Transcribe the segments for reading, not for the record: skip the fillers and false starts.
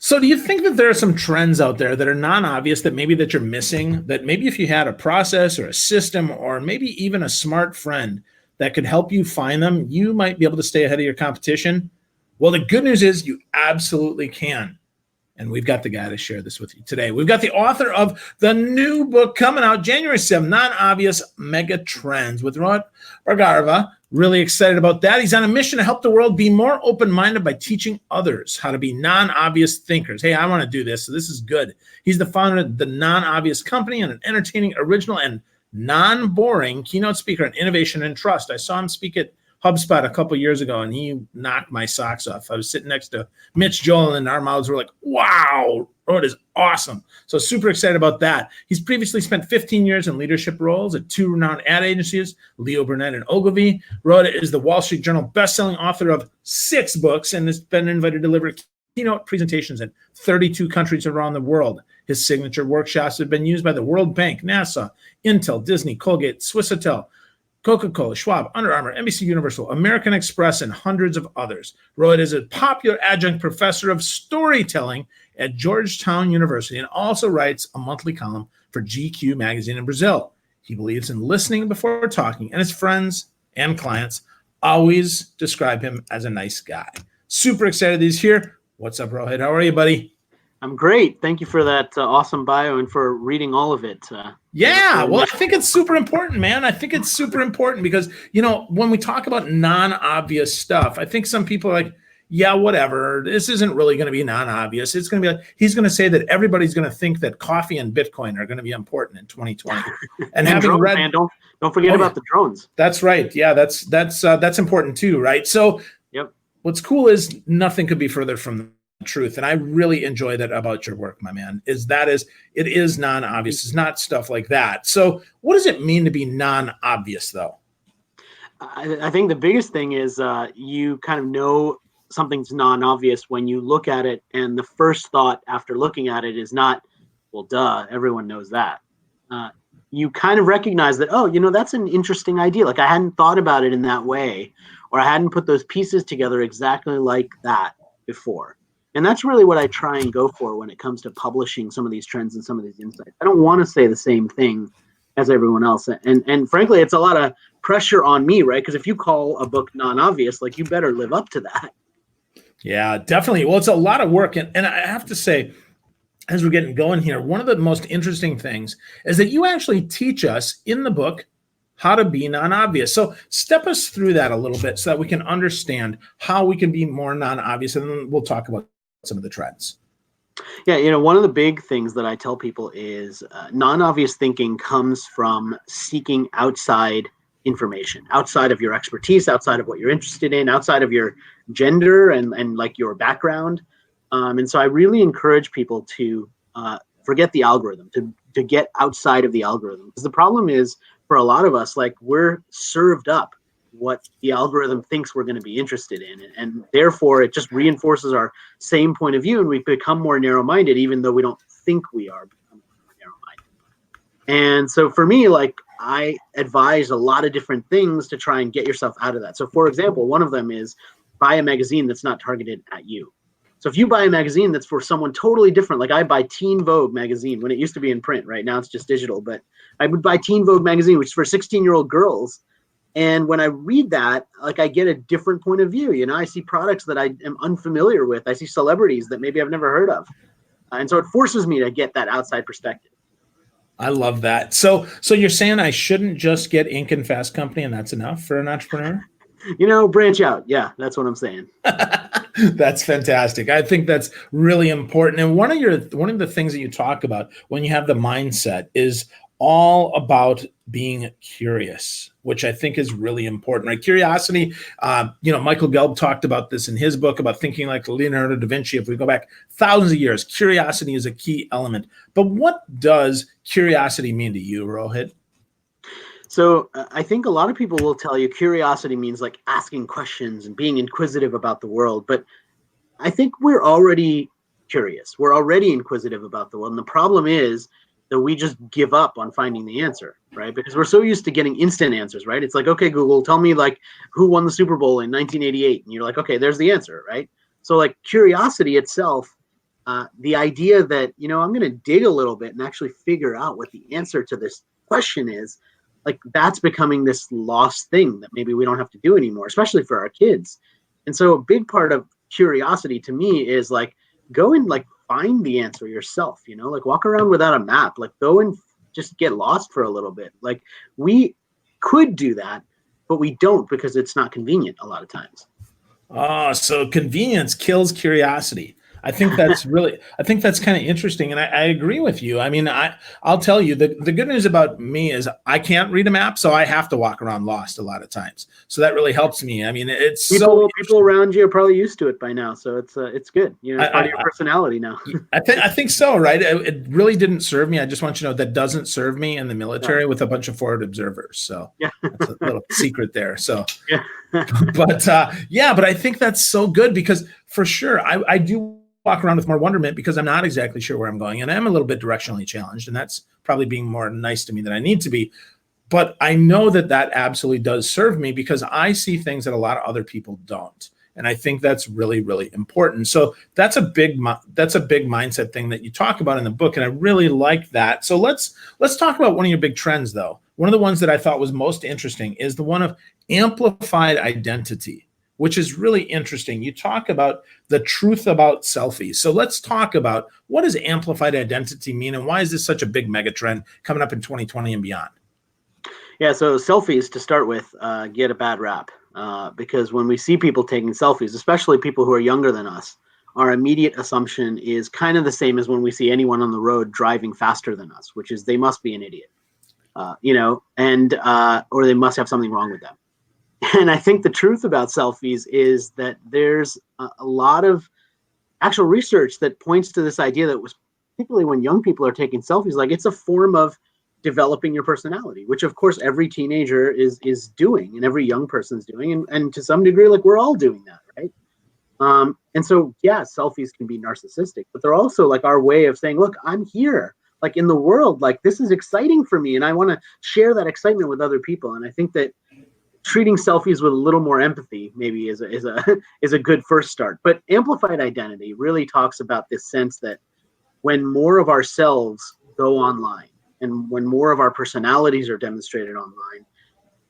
So do you think that there are some trends out there that are non-obvious that you're missing, that maybe if you had a process or a system or maybe even a smart friend that could help you find them, you might be able to stay ahead of your competition? Well, the good news is you absolutely can. And we've got the guy to share this with you today. We've got the author of the new book coming out January 7th, Non-Obvious Megatrends with Rohit Bhargrava. Really excited about that. He's on a mission to help the world be more open-minded by teaching others how to be non-obvious thinkers. Hey, I want to do this, so this is good. He's the founder of the Non-Obvious Company and an entertaining, original, and non-boring keynote speaker on innovation and trust. I saw him speak at HubSpot a couple years ago, and he knocked my socks off. I was sitting next to Mitch Joel, and our mouths were like, wow, Rohit is awesome. So super excited about that. He's previously spent 15 years in leadership roles at two renowned ad agencies, Leo Burnett and Ogilvy. Rohit is the Wall Street Journal bestselling author of 6 books and has been invited to deliver keynote presentations in 32 countries around the world. His signature workshops have been used by the World Bank, NASA, Intel, Disney, Colgate, Swissôtel, Coca-Cola, Schwab, Under Armour, NBC Universal, American Express, and hundreds of others. Rohit is a popular adjunct professor of storytelling at Georgetown University and also writes a monthly column for GQ magazine in Brazil. He believes in listening before talking, and his friends and clients always describe him as a nice guy. Super excited that he's here. What's up, Rohit? How are you, buddy? I'm great. Thank you for that awesome bio and for reading all of it. Yeah, well, I think it's super important, man. I think it's super important because, when we talk about non-obvious stuff, I think some people are like, yeah, whatever. This isn't really going to be non-obvious. It's going to be like, he's going to say that everybody's going to think that coffee and Bitcoin are going to be important in 2020. And having drones, read, man, don't forget about the drones. That's right. Yeah, that's important too, right? So, yep. What's cool is nothing could be further from the truth, and I really enjoy that about your work, my man. It is non-obvious. It's not stuff like that. So what does it mean to be non-obvious, though? I think the biggest thing is you kind of know something's non-obvious when you look at it, and the first thought after looking at it is not, well, duh, everyone knows that. You kind of recognize that, oh, that's an interesting idea. Like I hadn't thought about it in that way, or I hadn't put those pieces together exactly like that before. And that's really what I try and go for when it comes to publishing some of these trends and some of these insights. I don't want to say the same thing as everyone else. And frankly, it's a lot of pressure on me, right? Because if you call a book non-obvious, like you better live up to that. Yeah, definitely. Well, it's a lot of work. And I have to say, as we're getting going here, one of the most interesting things is that you actually teach us in the book how to be non-obvious. So step us through that a little bit so that we can understand how we can be more non-obvious. And then we'll talk about some of the trends. Yeah, one of the big things that I tell people is non-obvious thinking comes from seeking outside information, outside of your expertise, outside of what you're interested in, outside of your gender and like your background. And so I really encourage people to forget the algorithm, to get outside of the algorithm. Because the problem is for a lot of us, like we're served up what the algorithm thinks we're going to be interested in. And therefore, it just reinforces our same point of view, and we become more narrow-minded, even though we don't think we are becoming more narrow-minded. And so for me, like I advise a lot of different things to try and get yourself out of that. So for example, one of them is buy a magazine that's not targeted at you. So if you buy a magazine that's for someone totally different, like I buy Teen Vogue magazine when it used to be in print, right now it's just digital, but I would buy Teen Vogue magazine, which is for 16-year-old girls. And when I read that, like I get a different point of view. I see products that I am unfamiliar with. I see celebrities that maybe I've never heard of. And so it forces me to get that outside perspective. I love that. So you're saying I shouldn't just get Ink and Fast Company and that's enough for an entrepreneur? Branch out. Yeah, that's what I'm saying. That's fantastic. I think that's really important. And one of the things that you talk about when you have the mindset is all about being curious, which I think is really important, right? Curiosity, Michael Gelb talked about this in his book about thinking like Leonardo da Vinci. If we go back thousands of years, curiosity is a key element. But what does curiosity mean to you, Rohit? So I think a lot of people will tell you curiosity means like asking questions and being inquisitive about the world. But I think we're already curious. We're already inquisitive about the world. And the problem is that we just give up on finding the answer, right? Because we're so used to getting instant answers, right? It's like, okay, Google, tell me like who won the Super Bowl in 1988. And you're like, okay, there's the answer, right? So like curiosity itself the idea that, I'm going to dig a little bit and actually figure out what the answer to this question is, like that's becoming this lost thing that maybe we don't have to do anymore, especially for our kids. And so a big part of curiosity to me is like, go and like find the answer yourself, like walk around without a map, like go and just get lost for a little bit. Like we could do that, but we don't because it's not convenient a lot of times. Oh, so convenience kills curiosity. I think that's kind of interesting. And I agree with you. I mean, I'll tell you the good news about me is I can't read a map, so I have to walk around lost a lot of times. So that really helps me. I mean, it's people around you are probably used to it by now. So it's good. It's part of your personality now. I think so, right? It really didn't serve me. I just want you to know that doesn't serve me in the military with a bunch of forward observers. So that's a little secret there. So, but I think that's so good because for sure, I do walk around with more wonderment because I'm not exactly sure where I'm going. And I'm a little bit directionally challenged. And that's probably being more nice to me than I need to be. But I know that absolutely does serve me because I see things that a lot of other people don't. And I think that's really, really important. So that's a big mindset thing that you talk about in the book. And I really like that. So let's talk about one of your big trends, though. One of the ones that I thought was most interesting is the one of amplified identity, which is really interesting. You talk about the truth about selfies. So let's talk about what does amplified identity mean and why is this such a big mega trend coming up in 2020 and beyond? Yeah, so selfies to start with get a bad rap because when we see people taking selfies, especially people who are younger than us, our immediate assumption is kind of the same as when we see anyone on the road driving faster than us, which is they must be an idiot, or they must have something wrong with them. And I think the truth about selfies is that there's a lot of actual research that points to this idea that was particularly when young people are taking selfies, like it's a form of developing your personality, which of course every teenager is doing and every young person's doing. And to some degree, like we're all doing that, right? And so, yeah, selfies can be narcissistic, but they're also like our way of saying, look, I'm here, like in the world, like this is exciting for me. And I want to share that excitement with other people. And I think that treating selfies with a little more empathy maybe is a good first start. But amplified identity really talks about this sense that when more of ourselves go online and when more of our personalities are demonstrated online,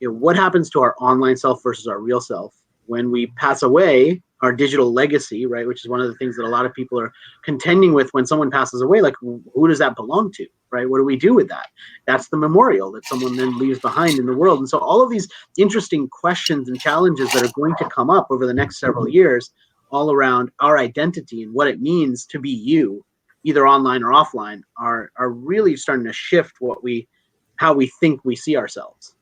what happens to our online self versus our real self when we pass away? Our digital legacy, right, which is one of the things that a lot of people are contending with when someone passes away, like who does that belong to, right? What do we do with that? That's the memorial that someone then leaves behind in the world. And so all of these interesting questions and challenges that are going to come up over the next several years all around our identity and what it means to be you, either online or offline, are really starting to shift how we think we see ourselves.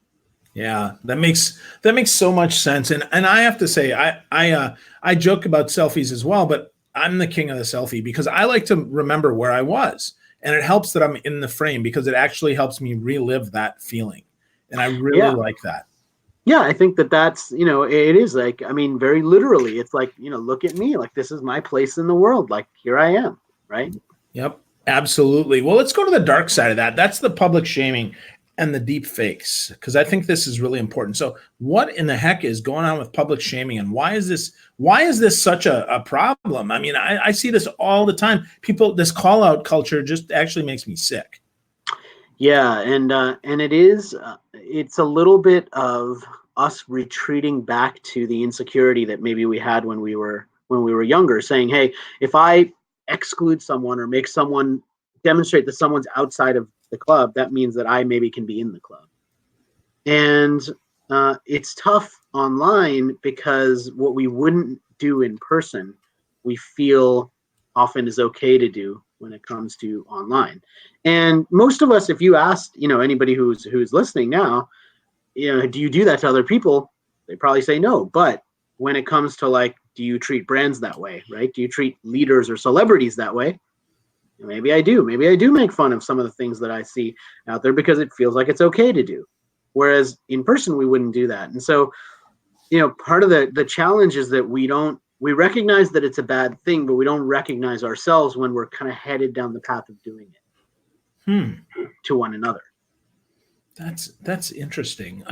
Yeah, that makes so much sense. And I have to say, I joke about selfies as well, but I'm the king of the selfie because I like to remember where I was. And it helps that I'm in the frame because it actually helps me relive that feeling. And I really like that. Yeah, I think that's, it is like, I mean, very literally, it's like, look at me, like this is my place in the world. Like here I am, right? Yep, absolutely. Well, let's go to the dark side of that. That's the public shaming and the deep fakes, because I think this is really important. So what in the heck is going on with public shaming and why is this such a problem? I mean, I see this all the time. This call out culture just actually makes me sick. Yeah. And it's a little bit of us retreating back to the insecurity that maybe we had when we were younger, saying, hey, if I exclude someone or make someone demonstrate that someone's outside of the club, that means that I maybe can be in the club. And it's tough online because what we wouldn't do in person, we feel often is okay to do when it comes to online. And most of us, if you asked, anybody who's listening now, do you do that to other people? They probably say no. But when it comes to like, do you treat brands that way, right? Do you treat leaders or celebrities that way? Maybe I do. Maybe I do make fun of some of the things that I see out there because it feels like it's okay to do. Whereas in person, we wouldn't do that. And so, part of the challenge is that we recognize that it's a bad thing, but we don't recognize ourselves when we're kind of headed down the path of doing it to one another. That's interesting.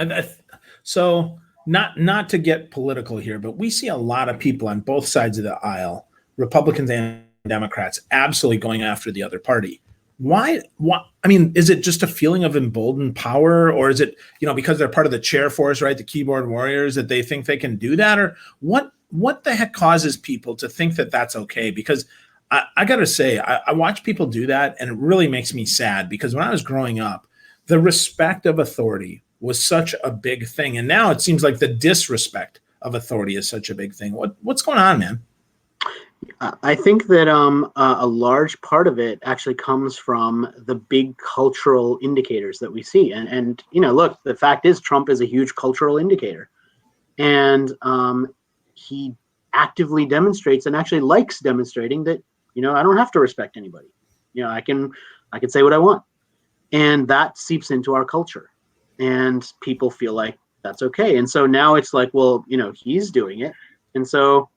So not to get political here, but we see a lot of people on both sides of the aisle, Republicans and Democrats absolutely going after the other party. Why? I mean, is it just a feeling of emboldened power, or is it, because they're part of the chair force, right? The keyboard warriors, that they think they can do that, or what the heck causes people to think that that's okay? Because I got to say, I watch people do that, and it really makes me sad, because when I was growing up, the respect of authority was such a big thing. And now it seems like the disrespect of authority is such a big thing. What's going on, man? I think that a large part of it actually comes from the big cultural indicators that we see. And look, the fact is Trump is a huge cultural indicator. And he actively demonstrates and actually likes demonstrating that, I don't have to respect anybody. I can say what I want. And that seeps into our culture. And people feel like that's okay. And so now it's like, well, he's doing it. And so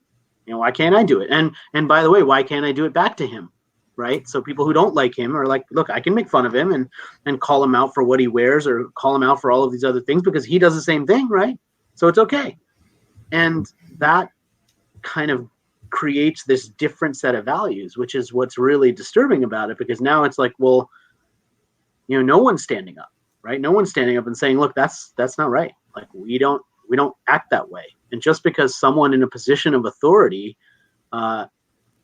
why can't I do it? And by the way, why can't I do it back to him? Right? So people who don't like him are like, look, I can make fun of him and call him out for what he wears, or call him out for all of these other things, because he does the same thing, right? So it's okay. And that kind of creates this different set of values, which is what's really disturbing about it, because now it's like, well, no one's standing up, right? No one's standing up and saying, look, that's not right. Like, we don't act that way. And just because someone in a position of authority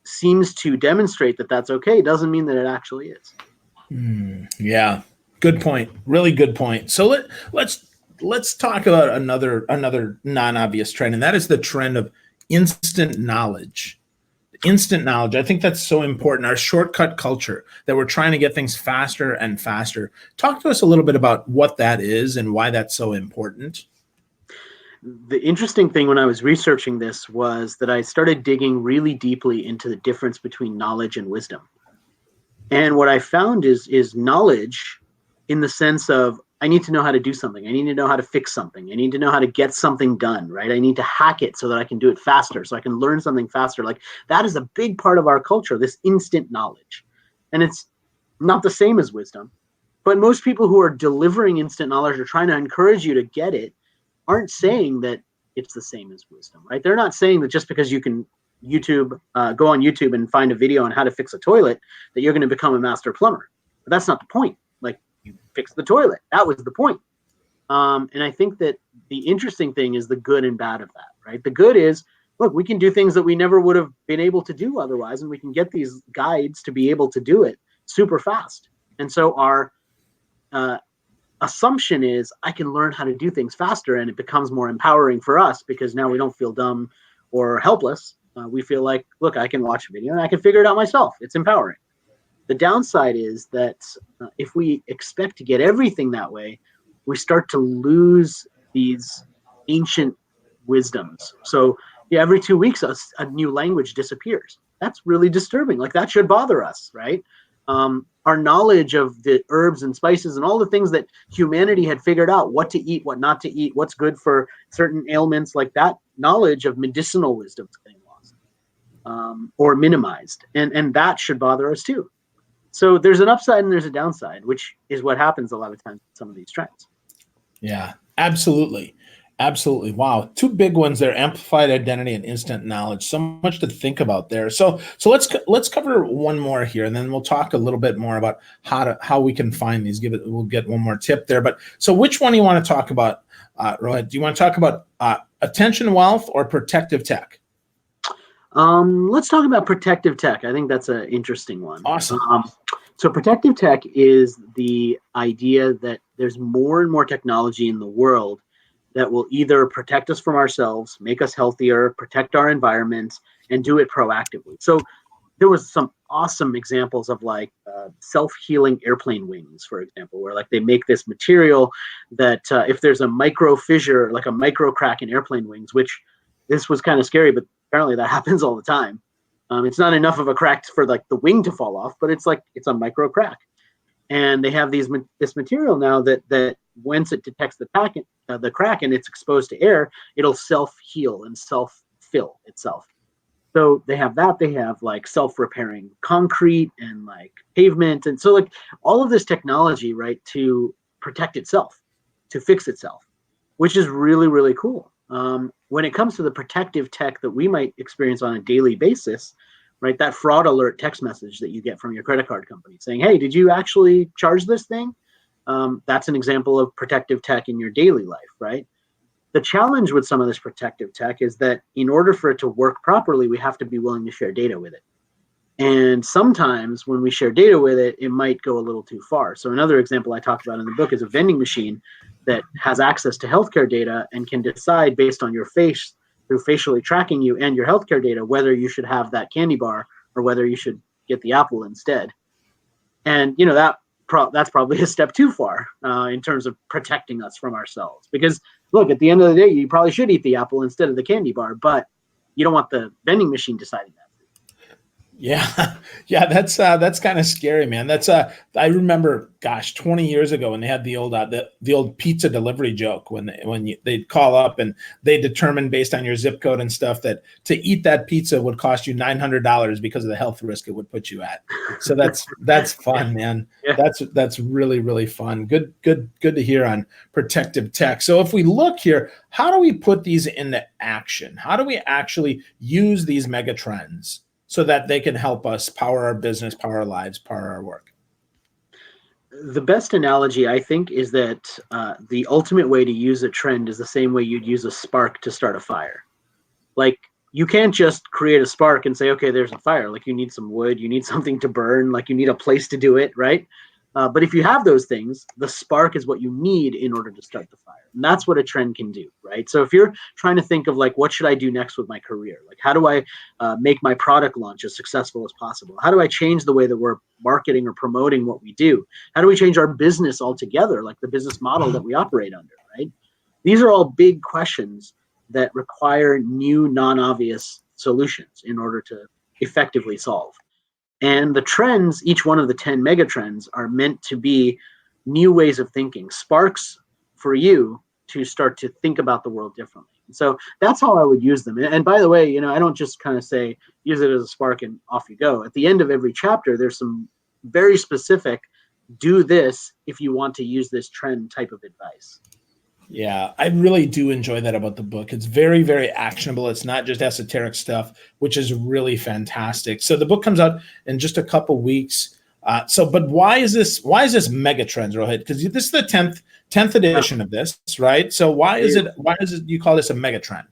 seems to demonstrate that that's okay, doesn't mean that it actually is. Yeah, good point. Really good point. So let's talk about another non-obvious trend, and that is the trend of instant knowledge. Instant knowledge. I think that's so important. Our shortcut culture, that we're trying to get things faster and faster. Talk to us a little bit about what that is and why that's so important. The interesting thing when I was researching this was that I started digging really deeply into the difference between knowledge and wisdom. And what I found is knowledge in the sense of, I need to know how to do something. I need to know how to fix something. I need to know how to get something done, right? I need to hack it so that I can do it faster, so I can learn something faster. Like, that is a big part of our culture, this instant knowledge. And it's not the same as wisdom. But most people who are delivering instant knowledge or trying to encourage you to get it aren't saying that it's the same as wisdom, right? They're not saying that just because you can go on YouTube and find a video on how to fix a toilet, that you're going to become a master plumber. But that's not the point. Like, you fix the toilet. That was the point. And I think that the interesting thing is the good and bad of that, right? The good is, look, we can do things that we never would have been able to do otherwise, and we can get these guides to be able to do it super fast. And so our assumption is, I can learn how to do things faster, and it becomes more empowering for us, because now we don't feel dumb or helpless. We feel like, look, I can watch a video and I can figure it out myself. It's empowering. The downside is that if we expect to get everything that way, we start to lose these ancient wisdoms. So every 2 weeks, a new language disappears. That's really disturbing. Like, that should bother us, right? Our knowledge of the herbs and spices and all the things that humanity had figured out, what to eat, what not to eat, what's good for certain ailments, like that knowledge of medicinal wisdom is getting lost or minimized. And that should bother us too. So there's an upside and there's a downside, which is what happens a lot of times with some of these trends. Yeah, absolutely. Absolutely. Wow. Two big ones there: amplified identity and instant knowledge. So much to think about there. So let's cover one more here, and then we'll talk a little bit more about how we can find these. We'll get one more tip there. But so which one do you want to talk about, Rohit? Do you want to talk about attention wealth or protective tech? Let's talk about protective tech. I think that's an interesting one. Awesome. So protective tech is the idea that there's more and more technology in the world that will either protect us from ourselves, make us healthier, protect our environment, and do it proactively. So there was some awesome examples of like self-healing airplane wings, for example, where like they make this material that if there's a micro fissure, like a micro crack in airplane wings, which this was kind of scary, but apparently that happens all the time. It's not enough of a crack for like the wing to fall off, but it's a micro crack. And they have this material now that once it detects the crack and it's exposed to air, it'll self-heal and self-fill itself. So they have that. They have like self-repairing concrete and like pavement. And so like all of this technology, right, to protect itself, to fix itself, which is really, really cool. When it comes to the protective tech that we might experience on a daily basis, right? That fraud alert text message that you get from your credit card company saying, hey, did you actually charge this thing? That's an example of protective tech in your daily life, right? The challenge with some of this protective tech is that in order for it to work properly, we have to be willing to share data with it. And sometimes when we share data with it, it might go a little too far. So another example I talk about in the book is a vending machine that has access to healthcare data and can decide based on your face through facially tracking you and your healthcare data whether you should have that candy bar or whether you should get the apple instead. And that's probably a step too far in terms of protecting us from ourselves. Because look, at the end of the day, you probably should eat the apple instead of the candy bar, but you don't want the vending machine deciding that. Yeah, yeah, that's kind of scary, man. I remember, gosh, 20 years ago when they had the old pizza delivery joke they'd call up and they determined based on your zip code and stuff that to eat that pizza would cost you $900 because of the health risk it would put you at. So that's fun, man. Yeah. That's really, really fun. Good to hear on protective tech. So if we look here, how do we put these into action? How do we actually use these mega trends so that they can help us power our business, power our lives, power our work? The best analogy, I think, is that the ultimate way to use a trend is the same way you'd use a spark to start a fire. Like, you can't just create a spark and say, okay, there's a fire. Like, you need some wood, you need something to burn, like you need a place to do it, right? But if you have those things, the spark is what you need in order to start the fire. And that's what a trend can do, right? So if you're trying to think of like, what should I do next with my career? Like, how do I make my product launch as successful as possible? How do I change the way that we're marketing or promoting what we do? How do we change our business altogether, like the business model that we operate under, right? These are all big questions that require new, non-obvious solutions in order to effectively solve. And the trends, each one of the 10 megatrends, are meant to be new ways of thinking, sparks for you to start to think about the world differently. And so that's how I would use them. And by the way, I don't just kind of say, use it as a spark and off you go. At the end of every chapter, there's some very specific, do this if you want to use this trend type of advice. Yeah, I really do enjoy that about the book. It's very, very actionable. It's not just esoteric stuff, which is really fantastic. So the book comes out in just a couple weeks. But why is this Megatrends, Rohit? Because this is the 10th edition of this, right? So why is it you call this a Megatrend?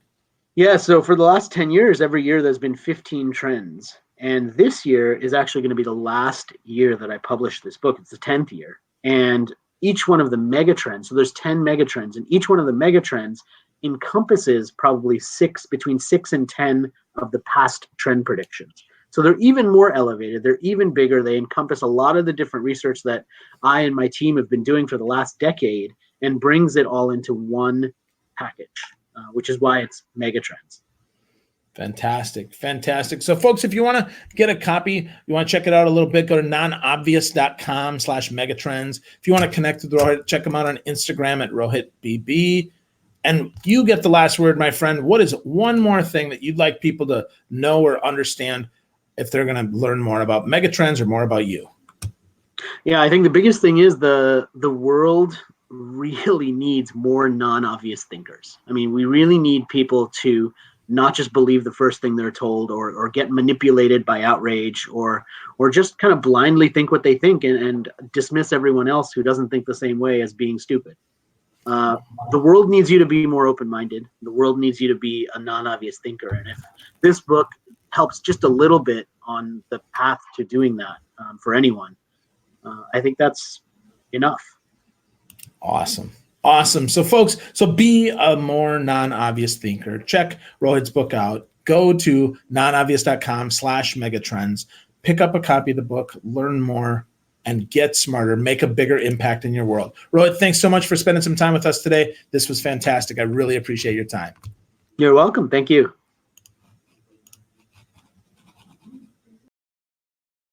Yeah, so for the last 10 years, every year there's been 15 trends. And this year is actually going to be the last year that I published this book. It's the 10th year. And each one of the megatrends, so there's 10 megatrends, and each one of the megatrends encompasses probably between 6 and 10 of the past trend predictions. So they're even more elevated, they're even bigger, they encompass a lot of the different research that I and my team have been doing for the last decade and brings it all into one package, which is why it's megatrends. Fantastic. So folks, if you want to get a copy, you want to check it out a little bit, go to nonobvious.com/megatrends. If you want to connect with Rohit, check him out on Instagram at RohitBB. And you get the last word, my friend. What is one more thing that you'd like people to know or understand if they're going to learn more about megatrends or more about you? Yeah, I think the biggest thing is the world really needs more non-obvious thinkers. I mean, we really need people to not just believe the first thing they're told or get manipulated by outrage or just kind of blindly think what they think and dismiss everyone else who doesn't think the same way as being stupid. The world needs you to be more open-minded. The world needs you to be a non-obvious thinker. And if this book helps just a little bit on the path to doing that for anyone, I think that's enough. Awesome. So folks, be a more non-obvious thinker. Check Rohit's book out. Go to nonobvious.com/megatrends. Pick up a copy of the book, learn more, and get smarter. Make a bigger impact in your world. Rohit, thanks so much for spending some time with us today. This was fantastic. I really appreciate your time. You're welcome. Thank you.